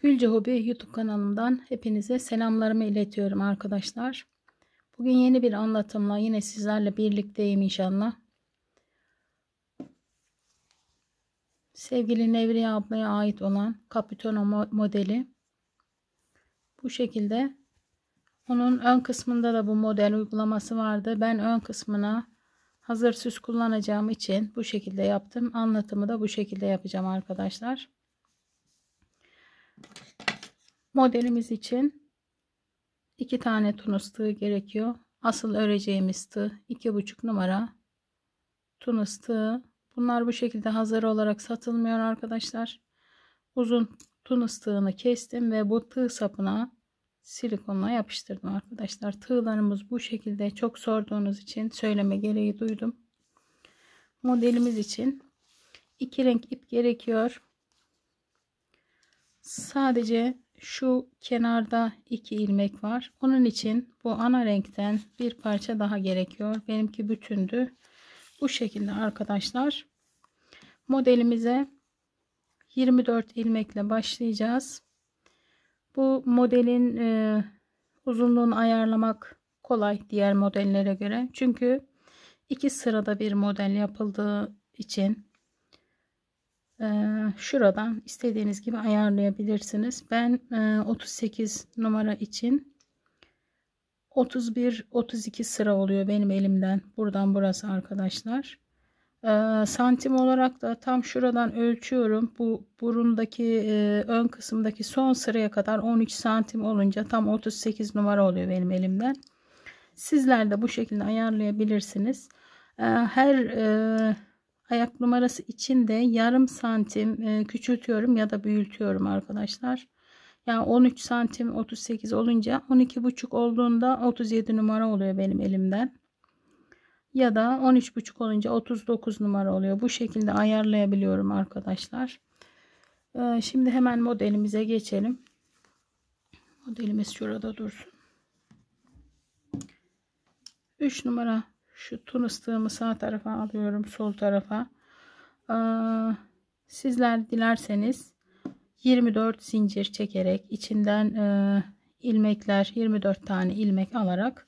Gülce Hobi YouTube kanalımdan hepinize selamlarımı iletiyorum arkadaşlar. Bugün yeni bir anlatımla yine sizlerle birlikteyim inşallah. Sevgili Nevriye ablaya ait olan Capitano modeli bu şekilde. Onun ön kısmında da bu model uygulaması vardı. Ben ön kısmına hazır süs kullanacağım için bu şekilde yaptım. Anlatımı da bu şekilde yapacağım arkadaşlar. Modelimiz için 2 tane tunus tığı gerekiyor. Asıl öreceğimiz tığ 2,5 numara tunus tığı. Bunlar bu şekilde hazır olarak satılmıyor arkadaşlar. Uzun tunus tığını kestim ve bu tığ sapına silikonla yapıştırdım arkadaşlar. Tığlarımız bu şekilde. Çok sorduğunuz için söyleme gereği duydum. Modelimiz için 2 renk ip gerekiyor. Sadece şu kenarda 2 ilmek var. Onun için bu ana renkten bir parça daha gerekiyor. Benimki bütündü. Bu şekilde arkadaşlar. Modelimize 24 ilmekle başlayacağız. Bu modelin uzunluğunu ayarlamak kolay diğer modellere göre. Çünkü 2 sırada bir model yapıldığı için şuradan istediğiniz gibi ayarlayabilirsiniz. Ben 38 numara için 31-32 sıra oluyor benim elimden. Buradan burası arkadaşlar. Santim olarak da tam şuradan ölçüyorum. Bu burundaki ön kısımdaki son sıraya kadar 13 santim olunca tam 38 numara oluyor benim elimden. Sizler de bu şekilde ayarlayabilirsiniz. Her ayak numarası için de yarım santim küçültüyorum ya da büyütüyorum arkadaşlar. Yani 13 santim 38 olunca 12,5 olduğunda 37 numara oluyor benim elimden. Ya da 13,5 olunca 39 numara oluyor. Bu şekilde ayarlayabiliyorum arkadaşlar. Şimdi hemen modelimize geçelim. Modelimiz şurada dursun. 3 numara şu tunus tığımı sağ tarafa alıyorum, sol tarafa. Sizler dilerseniz 24 zincir çekerek içinden ilmekler 24 tane ilmek alarak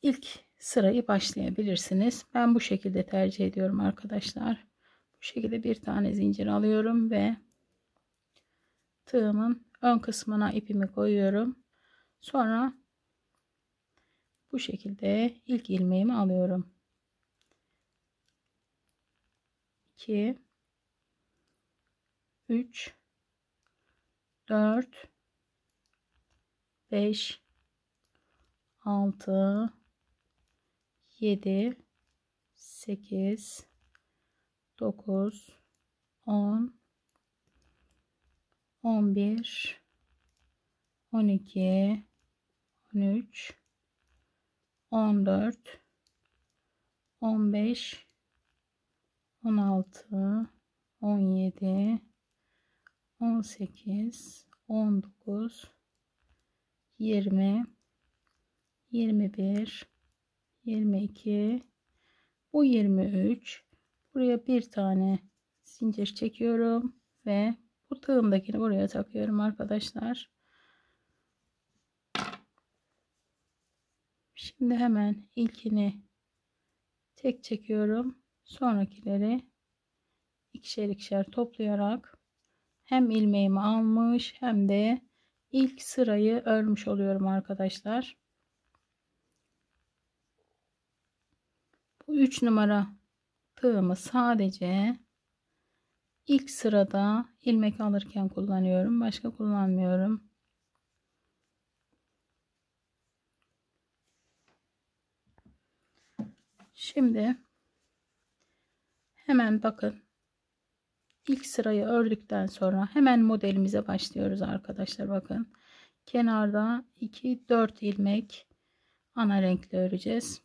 ilk sırayı başlayabilirsiniz. Ben bu şekilde tercih ediyorum arkadaşlar. Bu şekilde bir tane zincir alıyorum ve tığımın ön kısmına ipimi koyuyorum. Sonra bu şekilde ilk ilmeğimi alıyorum. 2 3 4 5 6 7 8 9 10 11 12 13 14 15 16 17 18 19 20 21 22 bu 23 buraya bir tane zincir çekiyorum ve bu tığımdakini buraya takıyorum arkadaşlar. Şimdi hemen ilkini tek çekiyorum, sonrakileri ikişer ikişer toplayarak hem ilmeğimi almış hem de ilk sırayı örmüş oluyorum arkadaşlar. Bu 3 numara tığımı sadece ilk sırada ilmek alırken kullanıyorum. Başka kullanmıyorum. Şimdi hemen bakın. İlk sırayı ördükten sonra hemen modelimize başlıyoruz arkadaşlar. Bakın. Kenarda 2-4 ilmek ana renkle öreceğiz.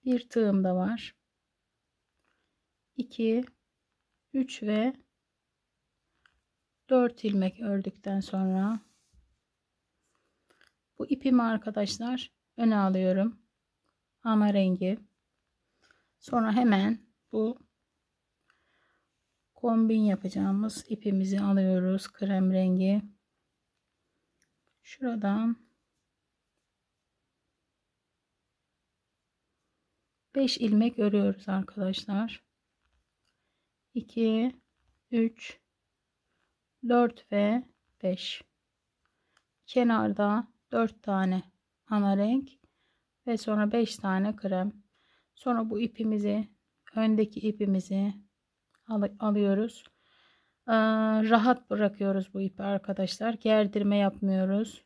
Bir tığım da var. 2 3 ve 4 ilmek ördükten sonra bu ipimi arkadaşlar öne alıyorum. Ana rengi. Sonra hemen bu kombin yapacağımız ipimizi alıyoruz, krem rengi. Şuradan 5 ilmek örüyoruz arkadaşlar. 2 3 4 ve 5. Kenarda 4 tane ana renk ve sonra 5 tane krem. Sonra bu ipimizi, öndeki ipimizi alıyoruz. Rahat bırakıyoruz bu ipi arkadaşlar. Gerdirme yapmıyoruz.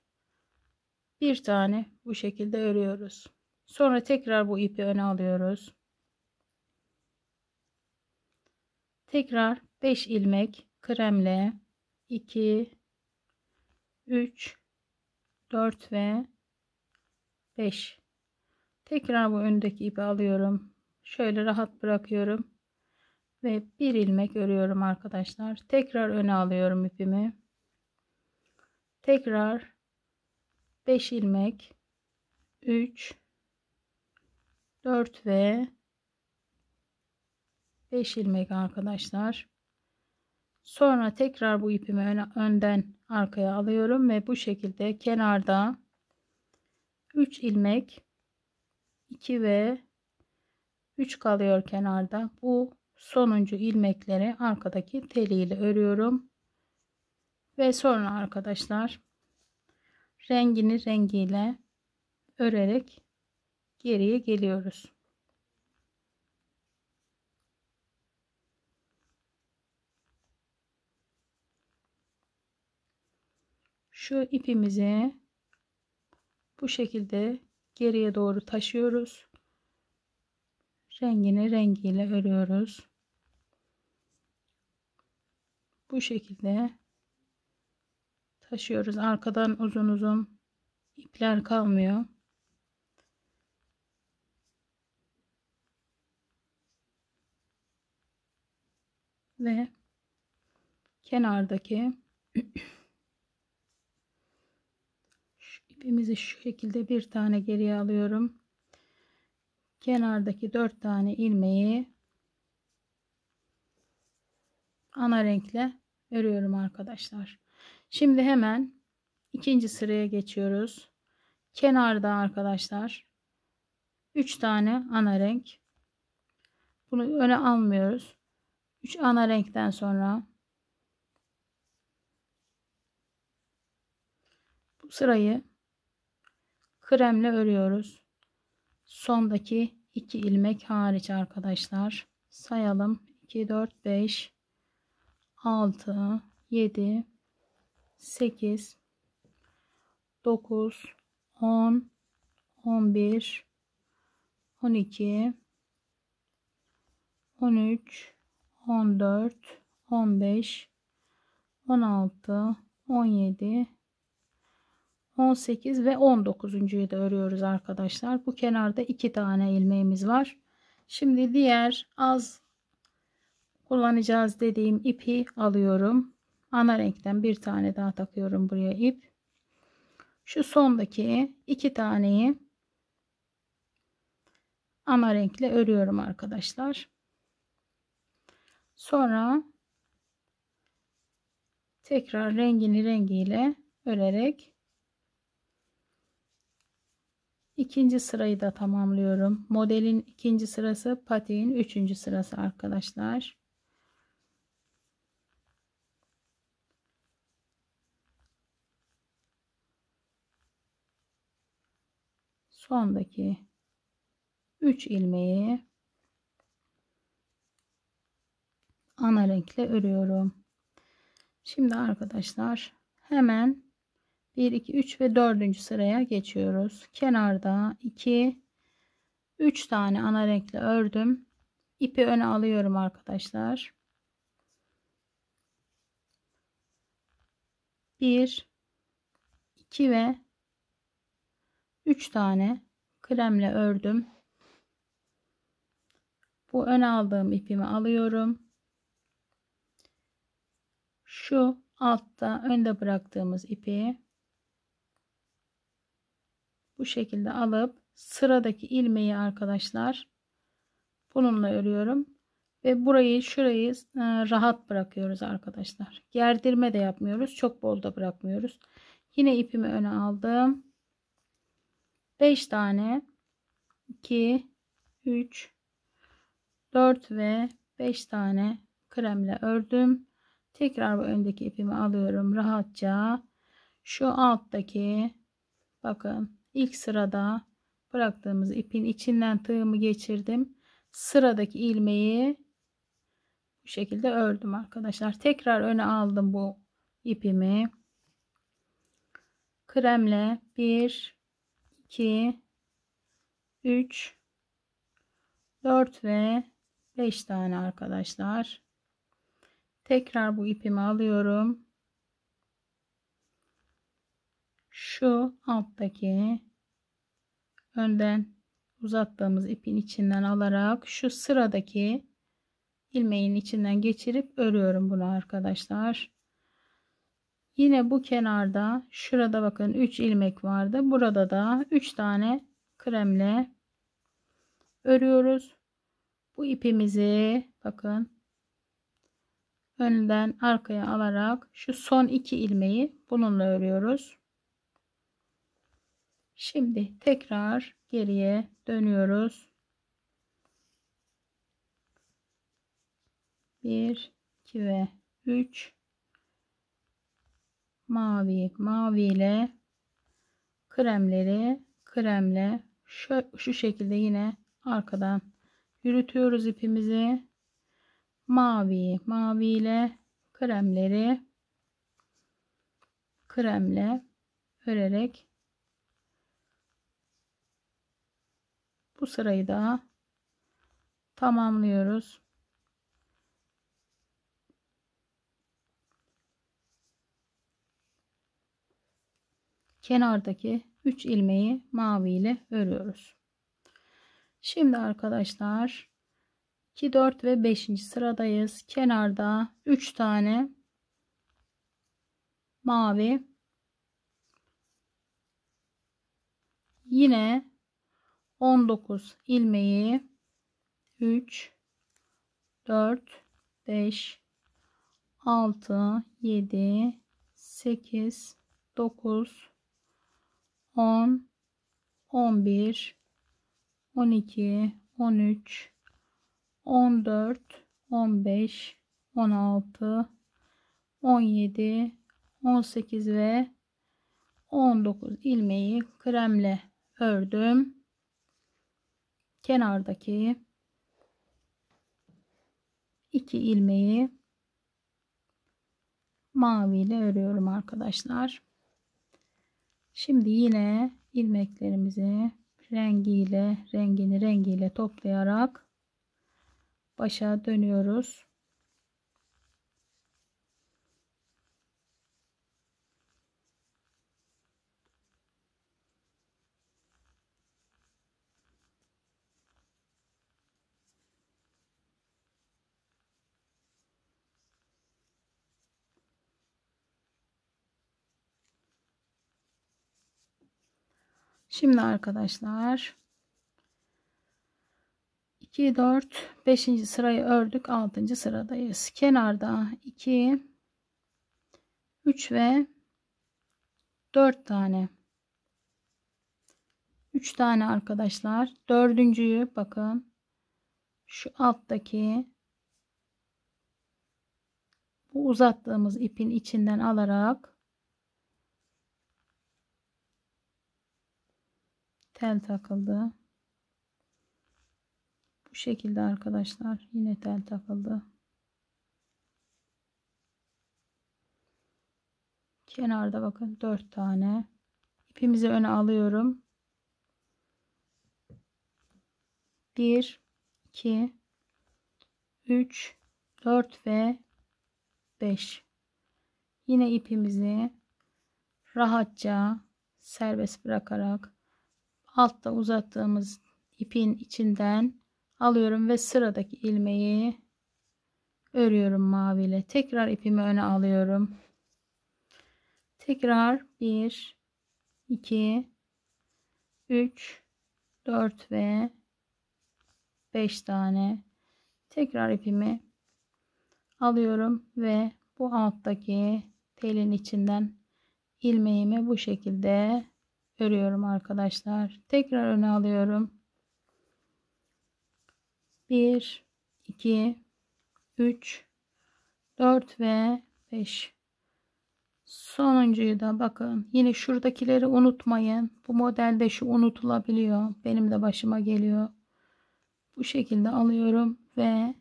Bir tane bu şekilde örüyoruz. Sonra tekrar bu ipi öne alıyoruz. Tekrar 5 ilmek kremle 2 3 4 ve 5. Tekrar bu öndeki ipi alıyorum. Şöyle rahat bırakıyorum ve bir ilmek örüyorum arkadaşlar. Tekrar öne alıyorum ipimi. Tekrar 5 ilmek 3 4 ve 5 ilmek arkadaşlar. Sonra tekrar bu ipimi önden arkaya alıyorum ve bu şekilde kenarda 3 ilmek 2 ve 3 kalıyor kenarda. Bu sonuncu ilmekleri arkadaki teliyle örüyorum. Ve sonra arkadaşlar rengini rengiyle örerek geriye geliyoruz. Şu ipimizi bu şekilde geriye doğru taşıyoruz. Rengini rengiyle örüyoruz. Bu şekilde taşıyoruz. Arkadan uzun uzun ipler kalmıyor. Ve kenardaki ipimizi şu şekilde bir tane geriye alıyorum. Kenardaki 4 tane ilmeği ana renkle örüyorum arkadaşlar. Şimdi hemen ikinci sıraya geçiyoruz. Kenarda arkadaşlar 3 tane ana renk. Bunu öne almıyoruz. 3 ana renkten sonra bu sırayı kremle örüyoruz. Sondaki 2 ilmek hariç arkadaşlar. Sayalım. 2 4 5 6 7 8 9 10 11 12 13 14 15 16 17 18 ve 19'uncuyu da örüyoruz arkadaşlar. Bu kenarda 2 tane ilmeğimiz var. Şimdi diğer az kullanacağız dediğim ipi alıyorum. Ana renkten bir tane daha takıyorum buraya ip. Şu sondaki 2 taneyi ana renkle örüyorum arkadaşlar. Sonra tekrar rengini rengiyle örerek ikinci sırayı da tamamlıyorum. Modelin ikinci sırası, patiğin üçüncü sırası arkadaşlar. Sondaki 3 ilmeği ana renkle örüyorum. Şimdi arkadaşlar hemen 1 2 3 ve 4. sıraya geçiyoruz. Kenarda 2 3 tane ana renkle ördüm. İpi öne alıyorum arkadaşlar. 1 2 ve 3 tane kremle ördüm. Bu öne aldığım ipimi alıyorum. Şu altta önde bıraktığımız ipi bu şekilde alıp sıradaki ilmeği arkadaşlar bununla örüyorum Ve burayı şurayı rahat bırakıyoruz arkadaşlar. Gerdirme de yapmıyoruz. Çok bol da bırakmıyoruz. Yine ipimi öne aldım. 5 tane 2 3 4 ve 5 tane kremle ördüm. Tekrar bu öndeki ipimi alıyorum rahatça. Şu alttaki, bakın, ilk sırada bıraktığımız ipin içinden tığımı geçirdim. Sıradaki ilmeği bu şekilde ördüm arkadaşlar. Tekrar öne aldım bu ipimi. Kremle 1 2 3 4 ve 5 tane arkadaşlar. Tekrar bu ipimi alıyorum. Şu alttaki önden uzattığımız ipin içinden alarak şu sıradaki ilmeğin içinden geçirip örüyorum bunu arkadaşlar. Yine bu kenarda, şurada bakın 3 ilmek vardı. Burada da 3 tane kremle örüyoruz. Bu ipimizi bakın önden arkaya alarak şu son 2 ilmeği bununla örüyoruz. Şimdi tekrar geriye dönüyoruz. 1 2 ve 3 mavi ile kremleri kremle şu şekilde yine arkadan yürütüyoruz ipimizi. Mavi ile kremleri kremle örerek bu sırayı da tamamlıyoruz. Kenardaki 3 ilmeği mavi ile örüyoruz. Şimdi arkadaşlar 2 4 ve 5. sıradayız. Kenarda 3 tane mavi, yine 19 ilmeği 3 4 5 6 7 8 9 10 11 12 13 14 15 16 17 18 ve 19 ilmeği kremle ördüm. Kenardaki 2 ilmeği mavi ile örüyorum arkadaşlar. Şimdi yine ilmeklerimizi rengiyle toplayarak başa dönüyoruz. Şimdi arkadaşlar 2 4 5. sırayı ördük, 6. sıradayız. Kenarda 2 3 ve 4 tane 3 tane arkadaşlar. Dördüncüyü bakın şu alttaki bu uzattığımız ipin içinden alarak tel takıldı. Bu şekilde arkadaşlar, yine tel takıldı. Kenarda bakın 4 tane ipimizi öne alıyorum. 1 2 3 4 ve 5. Yine ipimizi rahatça serbest bırakarak altta uzattığımız ipin içinden alıyorum ve sıradaki ilmeği örüyorum mavi ile. Tekrar ipimi öne alıyorum. Tekrar 1 2 3 4 ve 5 tane Tekrar ipimi alıyorum ve bu alttaki telin içinden ilmeğimi bu şekilde örüyorum arkadaşlar. Tekrar öne alıyorum. 1 2 3 4 ve 5. Sonuncuyu da bakın, yine şuradakileri unutmayın. Bu modelde şu unutulabiliyor. Benim de başıma geliyor. Bu şekilde alıyorum ve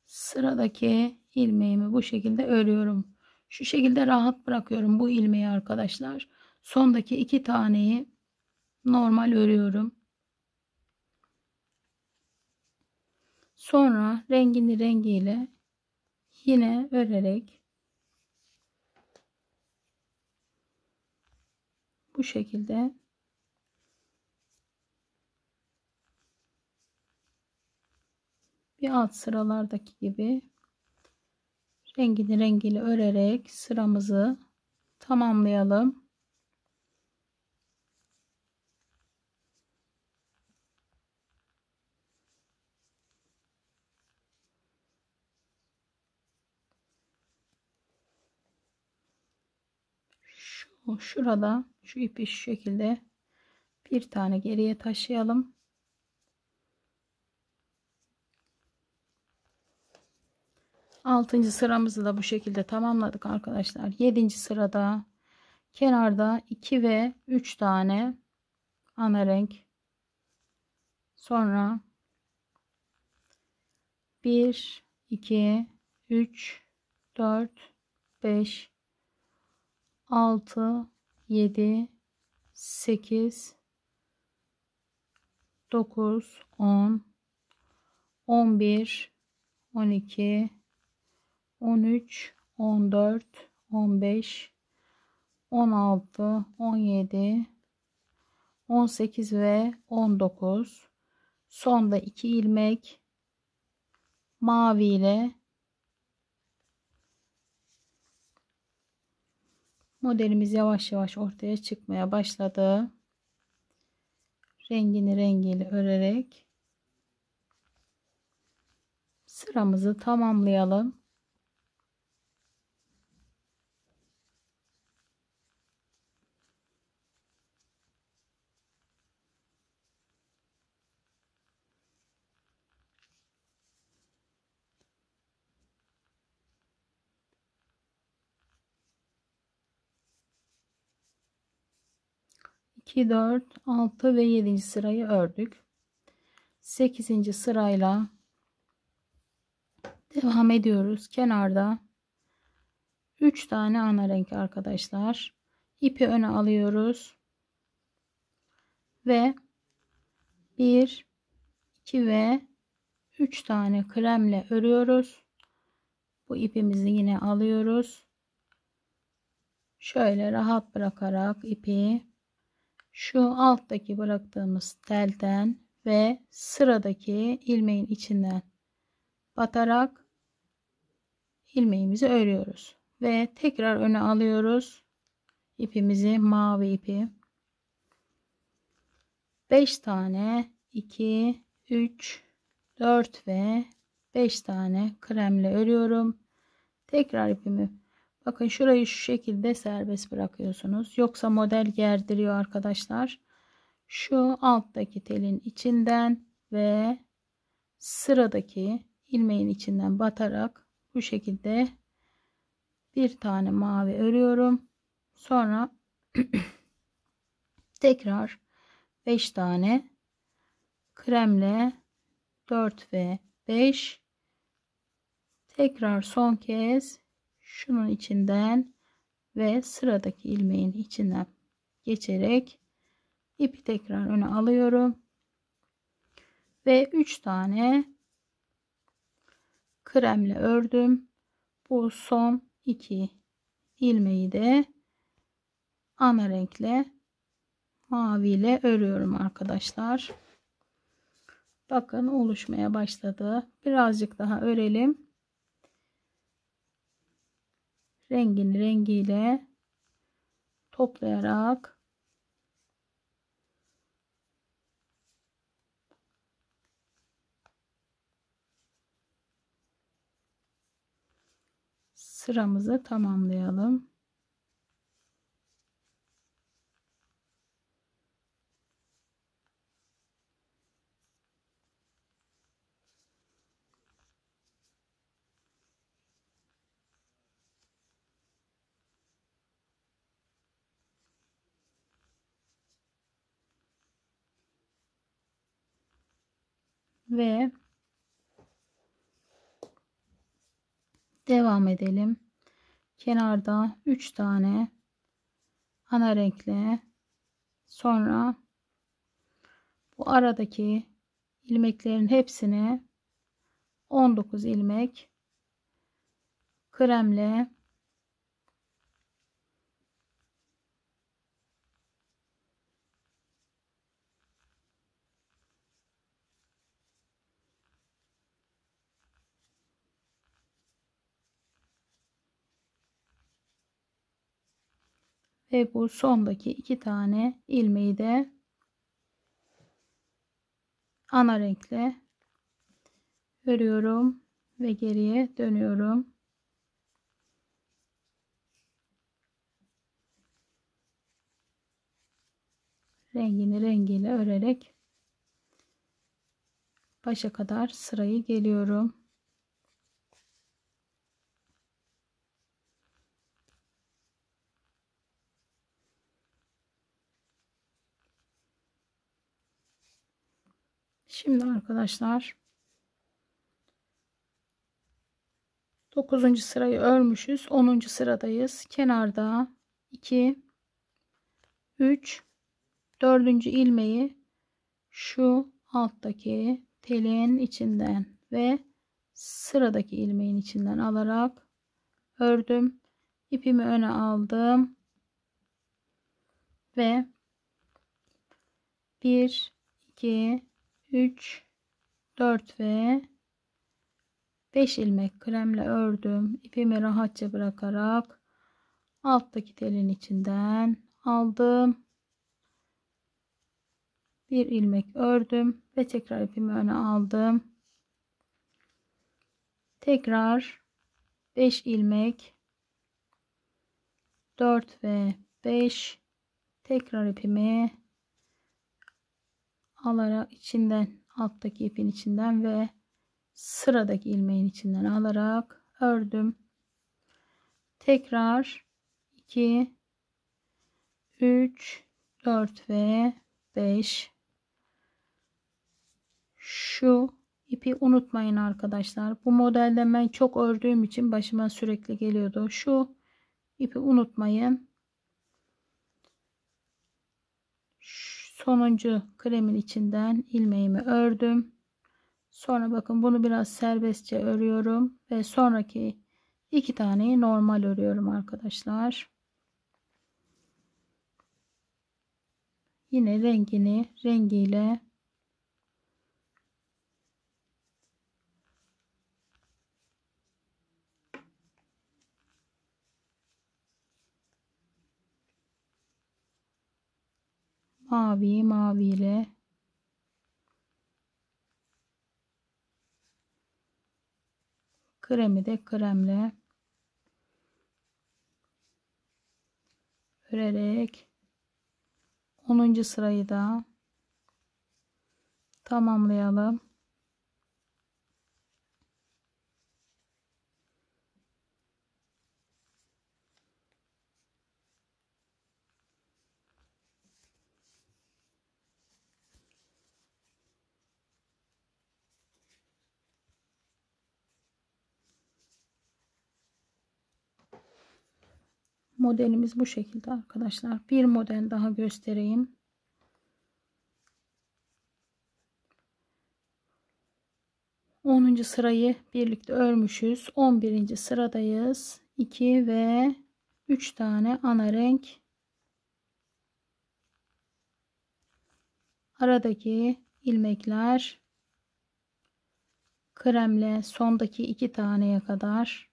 sıradaki ilmeğimi bu şekilde örüyorum. Şu şekilde rahat bırakıyorum bu ilmeği arkadaşlar. Sondaki 2 taneyi normal örüyorum. Sonra rengini rengiyle yine örerek bu şekilde bir alt sıralardaki gibi rengini rengiyle örerek sıramızı tamamlayalım. Şurada şu ipi şu şekilde bir tane geriye taşıyalım. Altıncı sıramızı da bu şekilde tamamladık arkadaşlar. Yedinci sırada kenarda 2 ve 3 tane ana renk, sonra 1 2 3 4 5 6 7 8 9 10 11 12 13 14 15 16 17 18 ve 19. Sonda 2 ilmek mavi ile modelimiz yavaş yavaş ortaya çıkmaya başladı. Rengini rengiyle örerek sıramızı tamamlayalım. İki, 4, 6 ve 7. sırayı ördük. 8. sırayla devam ediyoruz. Kenarda 3 tane ana renk arkadaşlar. İpi öne alıyoruz ve 1 2 ve 3 tane kremle örüyoruz. Bu ipimizi yine alıyoruz. Şöyle rahat bırakarak ipi şu alttaki bıraktığımız telden ve sıradaki ilmeğin içinden batarak ilmeğimizi örüyoruz ve tekrar öne alıyoruz ipimizi, mavi ipi. 5 tane 2 3 4 ve 5 tane kremle örüyorum. Tekrar ipimi, bakın şurayı şu şekilde serbest bırakıyorsunuz, yoksa model gerdiriyor arkadaşlar. Şu alttaki telin içinden ve sıradaki ilmeğin içinden batarak bu şekilde bir tane mavi örüyorum. Sonra tekrar 5 tane kremle 4 ve 5, tekrar son kez şunun içinden ve sıradaki ilmeğin içinden geçerek ipi tekrar öne alıyorum ve 3 tane kremle ördüm. Bu son 2 ilmeği de ana renkle, mavi ile örüyorum arkadaşlar. Bakın oluşmaya başladı. Birazcık daha örelim. Rengini rengiyle toplayarak sıramızı tamamlayalım. Ve devam edelim. Kenarda 3 tane ana renkle, sonra bu aradaki ilmeklerin hepsine 19 ilmek kremle ve bu sondaki 2 tane ilmeği de ana renkle örüyorum ve geriye dönüyorum. Rengini rengiyle örerek başa kadar sırayı geliyorum. Şimdi arkadaşlar 9. sırayı örmüşüz. 10. sıradayız. Kenarda 2, 3, 4. ilmeği şu alttaki telin içinden ve sıradaki ilmeğin içinden alarak ördüm. İpimi öne aldım ve 1, 2, 3, 4 ve 5 ilmek kremle ördüm. İpimi rahatça bırakarak alttaki telin içinden aldım. Bir ilmek ördüm ve tekrar ipimi öne aldım. Tekrar 5 ilmek, 4 ve 5, tekrar ipimi alarak içinden, alttaki ipin içinden ve sıradaki ilmeğin içinden alarak ördüm. Tekrar 2, 3, 4 ve 5. Şu ipi unutmayın arkadaşlar. Bu modelde ben çok ördüğüm için başıma sürekli geliyordu. Şu ipi unutmayın. Sonuncu kremin içinden ilmeğimi ördüm. Sonra bakın bunu biraz serbestçe örüyorum ve sonraki 2 taneyi normal örüyorum arkadaşlar. Yine rengiyle mavi ile kremi de kremle örerek 10. sırayı da tamamlayalım. Modelimiz bu şekilde arkadaşlar. Bir model daha göstereyim. 10. sırayı birlikte örmüşüz. 11. sıradayız. 2 ve 3 tane ana renk. Aradaki ilmekler kremle sondaki 2 taneye kadar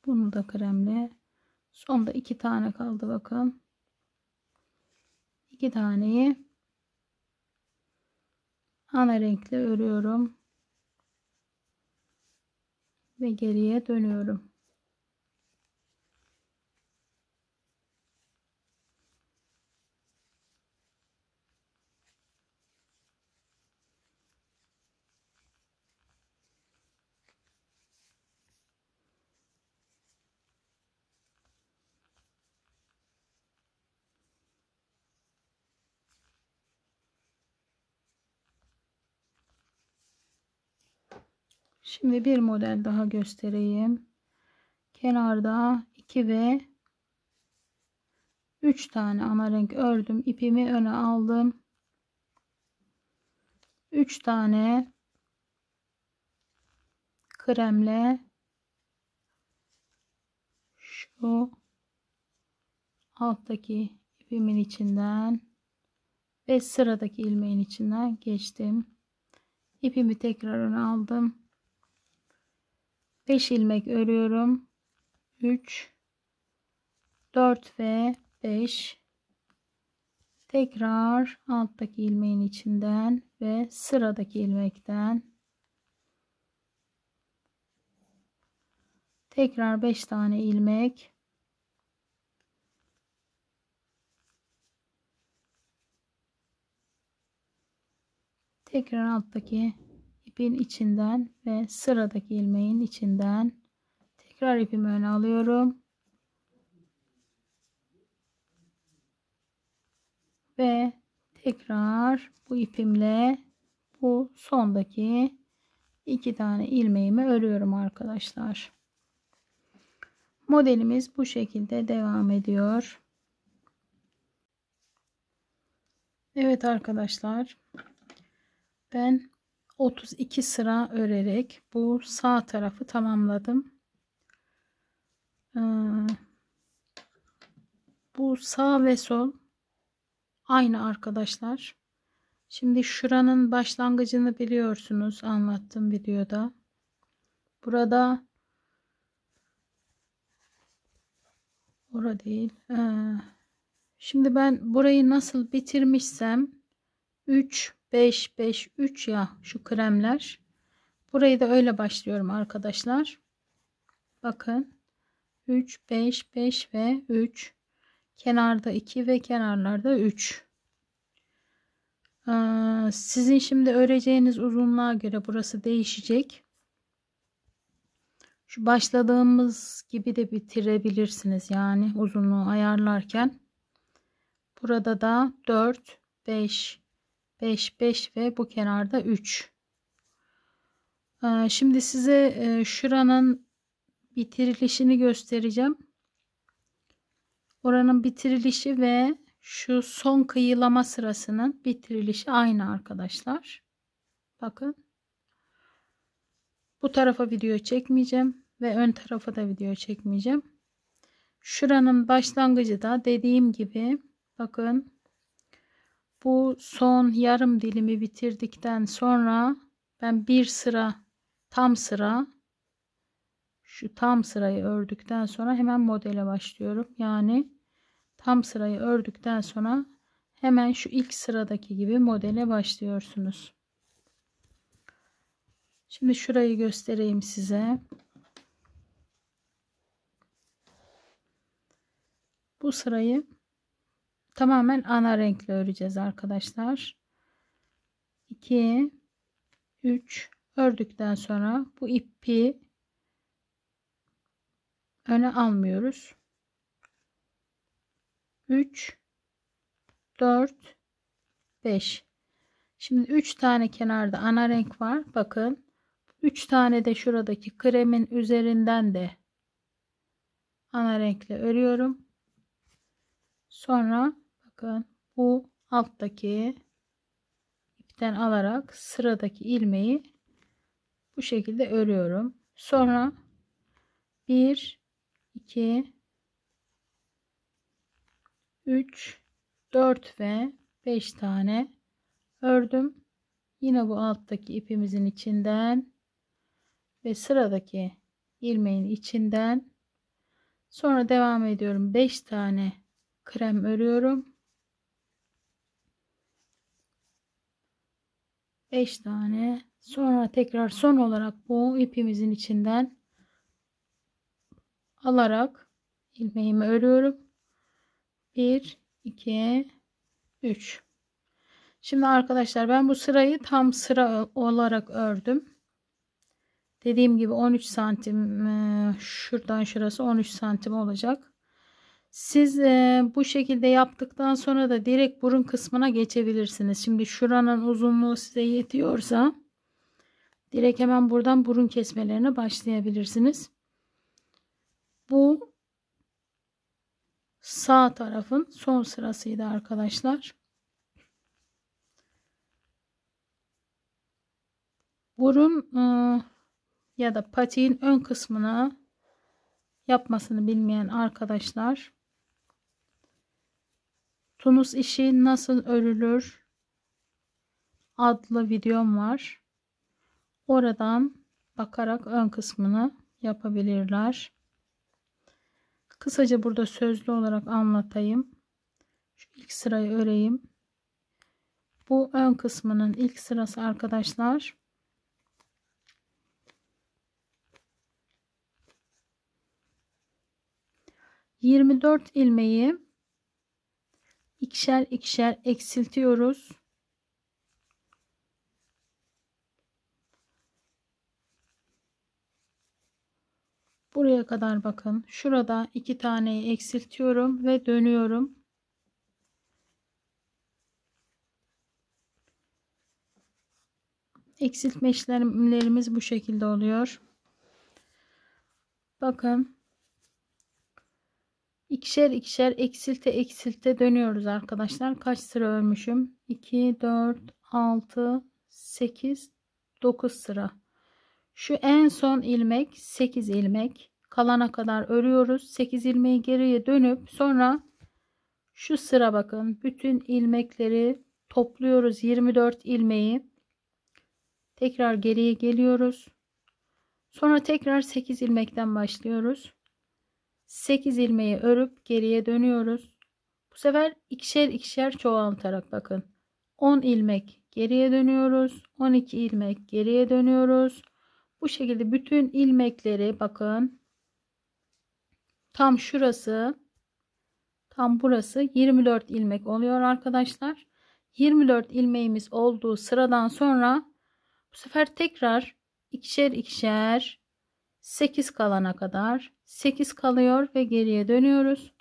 Bunu da kremle. Sonda 2 tane kaldı bakın. 2 taneyi ana renkle örüyorum ve geriye dönüyorum. Şimdi bir model daha göstereyim. Kenarda 2 ve 3 tane ana renk ördüm. İpimi öne aldım. 3 tane kremle şu alttaki ipimin içinden ve sıradaki ilmeğin içinden geçtim. İpimi tekrar öne aldım. 5 ilmek örüyorum. 3, 4 ve 5. Tekrar alttaki ilmeğin içinden ve sıradaki ilmekten tekrar 5 tane ilmek, tekrar alttaki ipin içinden ve sıradaki ilmeğin içinden tekrar ipimi öne alıyorum ve tekrar bu ipimle bu sondaki 2 tane ilmeğimi örüyorum arkadaşlar. Modelimiz bu şekilde devam ediyor. Evet arkadaşlar, ben 32 sıra örerek bu sağ tarafı tamamladım. Bu sağ ve sol aynı arkadaşlar. Şimdi şuranın başlangıcını biliyorsunuz, anlattım videoda. Burada orada değil. Şimdi ben burayı nasıl bitirmişsem 3 5 5 3 ya şu kremler. Burayı da öyle başlıyorum arkadaşlar. Bakın 3 5 5 ve 3. Kenarda 2 ve kenarlarda 3. Sizin şimdi öreceğiniz uzunluğa göre burası değişecek. Şu başladığımız gibi de bitirebilirsiniz yani uzunluğu ayarlarken. Burada da 4 5 5 5 ve bu kenarda 3. Şimdi size şuranın bitirilişini göstereceğim. Oranın bitirilişi ve şu son kıyılama sırasının bitirilişi aynı arkadaşlar. Bakın. Bu tarafa video çekmeyeceğim ve ön tarafa da video çekmeyeceğim. Şuranın başlangıcı da dediğim gibi bakın, bu son yarım dilimi bitirdikten sonra ben bir sıra tam sıra, şu tam sırayı ördükten sonra hemen modele başlıyorum. Yani tam sırayı ördükten sonra hemen şu ilk sıradaki gibi modele başlıyorsunuz. Şimdi şurayı göstereyim size. Bu sırayı tamamen ana renkle öreceğiz arkadaşlar. 2 3 ördükten sonra bu ipi öne almıyoruz. 3 4 5. Şimdi 3 tane kenarda ana renk var. Bakın 3 tane de şuradaki kremin üzerinden de ana renkle örüyorum. Sonra bakın bu alttaki ipten alarak sıradaki ilmeği bu şekilde örüyorum. Sonra 1 2 3 4 ve 5 tane ördüm. Yine bu alttaki ipimizin içinden ve sıradaki ilmeğin içinden Sonra devam ediyorum. 5 tane krem örüyorum. 5 tane. Sonra tekrar son olarak bu ipimizin içinden alarak ilmeğimi örüyorum. 1 2 3. Şimdi arkadaşlar ben bu sırayı tam sıra olarak ördüm. Dediğim gibi 13 santim, şuradan şurası 13 santim olacak. Siz bu şekilde yaptıktan sonra da direkt burun kısmına geçebilirsiniz. Şimdi şuranın uzunluğu size yetiyorsa direkt hemen buradan burun kesmelerine başlayabilirsiniz. Bu sağ tarafın son sırasıydı arkadaşlar. Burun ya da patiğin ön kısmına yapmasını bilmeyen arkadaşlar, Tunus işi nasıl örülür adlı videom var. Oradan bakarak ön kısmını yapabilirler. Kısaca burada sözlü olarak anlatayım. Şu ilk sırayı öreyim. Bu ön kısmının ilk sırası arkadaşlar. ...24 ilmeği ikişer ikişer eksiltiyoruz. Buraya kadar bakın. Şurada 2 taneyi eksiltiyorum ve dönüyorum. Eksiltme işlemlerimiz bu şekilde oluyor. Bakın. İkişer ikişer eksilte eksilte dönüyoruz arkadaşlar. Kaç sıra örmüşüm? 2, 4, 6, 8, 9 sıra. Şu en son ilmek 8 ilmek. Kalana kadar örüyoruz. 8 ilmeği geriye dönüp sonra şu sıra bakın. Bütün ilmekleri topluyoruz. 24 ilmeği. Tekrar geriye geliyoruz. Sonra tekrar 8 ilmekten başlıyoruz. 8 ilmeği örüp geriye dönüyoruz. Bu sefer ikişer ikişer çoğaltarak bakın. 10 ilmek geriye dönüyoruz. 12 ilmek geriye dönüyoruz. Bu şekilde bütün ilmekleri bakın. Tam şurası, tam burası 24 ilmek oluyor arkadaşlar. 24 ilmeğimiz olduğu sıradan sonra bu sefer tekrar ikişer ikişer 8 kalana kadar 8 kalıyor ve geriye dönüyoruz.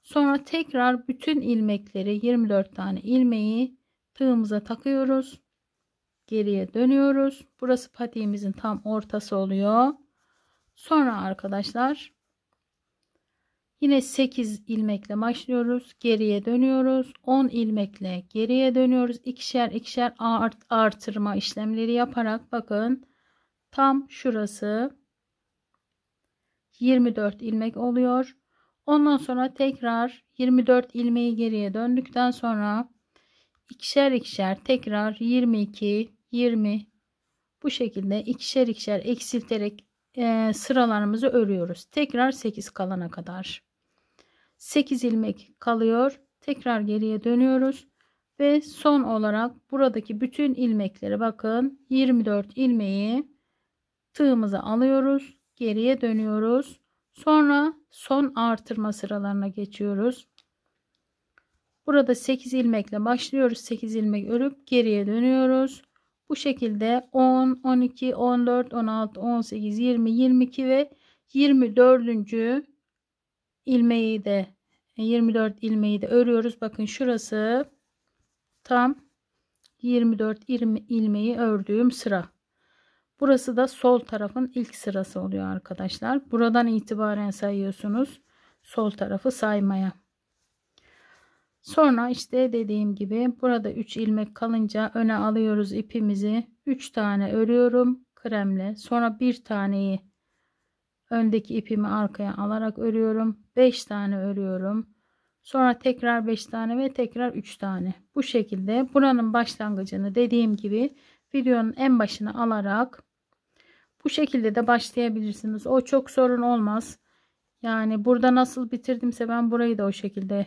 Sonra tekrar bütün ilmekleri 24 tane ilmeği tığımıza takıyoruz. Geriye dönüyoruz. Burası patiğimizin tam ortası oluyor. Sonra arkadaşlar yine 8 ilmekle başlıyoruz. Geriye dönüyoruz. 10 ilmekle geriye dönüyoruz. İkişer ikişer artırma işlemleri yaparak bakın tam şurası 24 ilmek oluyor. Ondan sonra tekrar 24 ilmeği geriye döndükten sonra ikişer ikişer tekrar 22, 20 bu şekilde ikişer ikişer eksilterek sıralarımızı örüyoruz. Tekrar 8 kalana kadar. 8 ilmek kalıyor. Tekrar geriye dönüyoruz. Ve son olarak buradaki bütün ilmekleri bakın 24 ilmeği tığımıza alıyoruz. Geriye dönüyoruz. Sonra son artırma sıralarına geçiyoruz. Burada 8 ilmekle başlıyoruz. 8 ilmek örüp geriye dönüyoruz. Bu şekilde 10, 12, 14, 16, 18, 20, 22 ve 24. ilmeği de 24 ilmeği de örüyoruz. Bakın şurası tam 24 ilmeği ördüğüm sıra. Burası da sol tarafın ilk sırası oluyor arkadaşlar. Buradan itibaren sayıyorsunuz sol tarafı saymaya. Sonra işte dediğim gibi burada 3 ilmek kalınca öne alıyoruz ipimizi. 3 tane örüyorum kremle. Sonra bir taneyi öndeki ipimi arkaya alarak örüyorum. 5 tane örüyorum. Sonra tekrar 5 tane ve tekrar 3 tane. Bu şekilde buranın başlangıcını dediğim gibi videonun en başına alarak bu şekilde de başlayabilirsiniz. O çok sorun olmaz. Yani burada nasıl bitirdimse ben burayı da o şekilde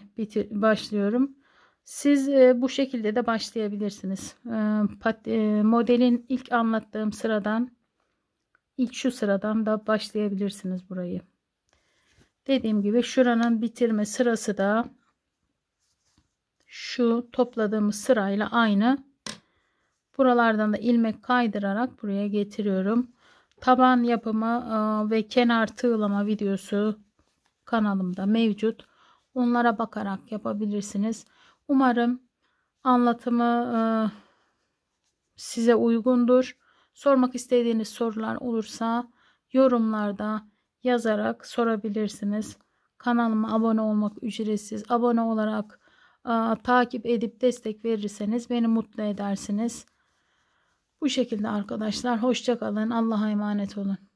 başlıyorum. Siz bu şekilde de başlayabilirsiniz. Modelin ilk anlattığım sıradan, ilk şu sıradan da başlayabilirsiniz burayı. Dediğim gibi şuranın bitirme sırası da şu topladığımız sırayla aynı. Buralardan da ilmek kaydırarak buraya getiriyorum. Taban yapımı ve kenar tığlama videosu kanalımda mevcut. Onlara bakarak yapabilirsiniz. Umarım anlatımı size uygundur. Sormak istediğiniz sorular olursa yorumlarda yazarak sorabilirsiniz. Kanalıma abone olmak ücretsiz. Abone olarak takip edip destek verirseniz beni mutlu edersiniz. Bu şekilde arkadaşlar. Hoşça kalın. Allah'a emanet olun.